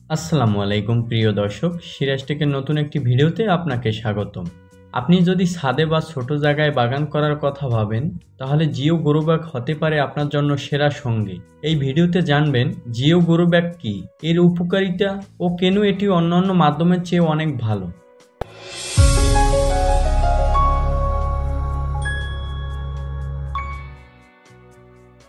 আসসালামু আলাইকুম প্রিয় দর্শক, সিরাজ টেকের নতুন একটি ভিডিওতে আপনাকে স্বাগতম। আপনি যদি ছাদে বা ছোট জায়গায় বাগান করার কথা ভাবেন, তাহলে জিও গ্রো ব্যাগ হতে পারে আপনার জন্য সেরা সঙ্গী। এই ভিডিওতে জানবেন জিও গ্রো ব্যাগ কি, এর উপকারিতা ও কেন এটি অন্যান্য মাধ্যমের চেয়ে অনেক ভালো।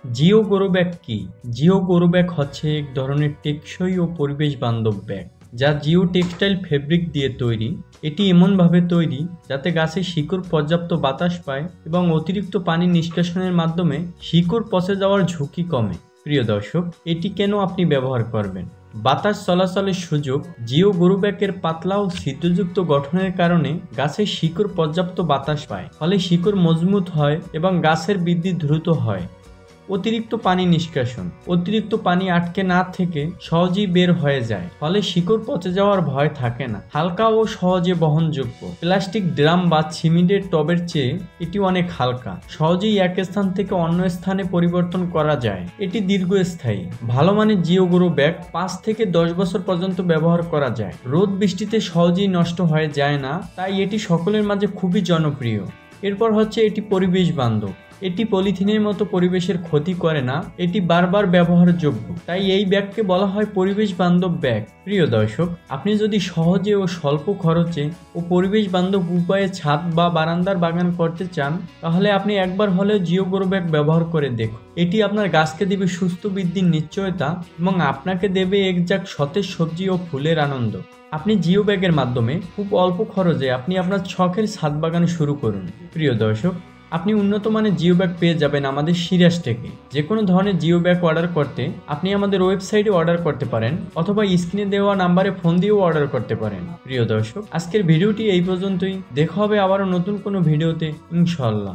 জিও গ্রো ব্যাগ কি? জিও গ্রো ব্যাগ হচ্ছে এক ধরনের টেকসই ও পরিবেশ বান্ধব ব্যাগ, যা জিও টেক্সটাইল ফেব্রিক দিয়ে তৈরি। এটি এমনভাবে তৈরি যাতে গাছের শিকড় পর্যাপ্ত বাতাস পায় এবং অতিরিক্ত পানি নিষ্কাশনের মাধ্যমে শিকড় পচে যাওয়ার ঝুঁকি কমে। প্রিয় দর্শক, এটি কেন আপনি ব্যবহার করবেন? বাতাস চলাচলের সুযোগ। জিও গ্রো ব্যাগের পাতলা ও ছিদ্রযুক্ত গঠনের কারণে গাছের শিকড় পর্যাপ্ত বাতাস পায়, ফলে শিকড় মজবুত হয় এবং গাছের বৃদ্ধি দ্রুত হয়। অতিরিক্ত পানি নিষ্কাশন। অতিরিক্ত পানি আটকে না থেকে সহজেই বের হয়ে যায়, ফলে শিকড় পচে যাওয়ার ভয় থাকে না। হালকা ও সহজে বহনযোগ্য। প্লাস্টিক ড্রাম বা সিমেন্টের টবের চেয়ে এটি অনেক হালকা, সহজেই এক স্থান থেকে অন্য স্থানে পরিবর্তন করা যায়। এটি দীর্ঘস্থায়ী। ভালো মানের জিও গ্রো ব্যাগ 5 থেকে 10 বছর পর্যন্ত ব্যবহার করা যায়। রোদ বৃষ্টিতে সহজেই নষ্ট হয়ে যায় না, তাই এটি সকলের মাঝে খুবই জনপ্রিয়। এরপর হচ্ছে এটি পরিবেশ বান্ধব। এটি পলিথিনের মতো পরিবেশের ক্ষতি করে না, এটি বারবার ব্যবহারযোগ্য, তাই এই ব্যাগকে বলা হয় পরিবেশ বান্ধব ব্যাগ। প্রিয় দর্শক, আপনি যদি সহজে ও স্বল্প খরচে ও পরিবেশ বান্ধব উপায়ে ছাদ বা বারান্দার বাগান করতে চান, তাহলে আপনি একবার হলেও জিও গ্রো ব্যাগ ব্যবহার করে দেখুন। এটি আপনার গাছকে দেবে সুস্থ বৃদ্ধির নিশ্চয়তা এবং আপনাকে দেবে একঝাঁক সতেজ সবজি ও ফুলের আনন্দ। আপনি জিও ব্যাগের মাধ্যমে খুব অল্প খরচে আপনি আপনার শখের ছাদ বাগান শুরু করুন। প্রিয় দর্শক, আপনি উন্নত মানের জিও ব্যাগ পেয়ে যাবেন আমাদের সিরাজ টেকে। যে কোনো ধরনের জিও ব্যাগ অর্ডার করতে আপনি আমাদের ওয়েবসাইটে অর্ডার করতে পারেন, অথবা স্ক্রিনে দেওয়া নাম্বারে ফোন দিয়েও অর্ডার করতে পারেন। প্রিয় দর্শক, আজকের ভিডিওটি এই পর্যন্তই। দেখা হবে আবারও নতুন কোনো ভিডিওতে, ইনশাআল্লাহ।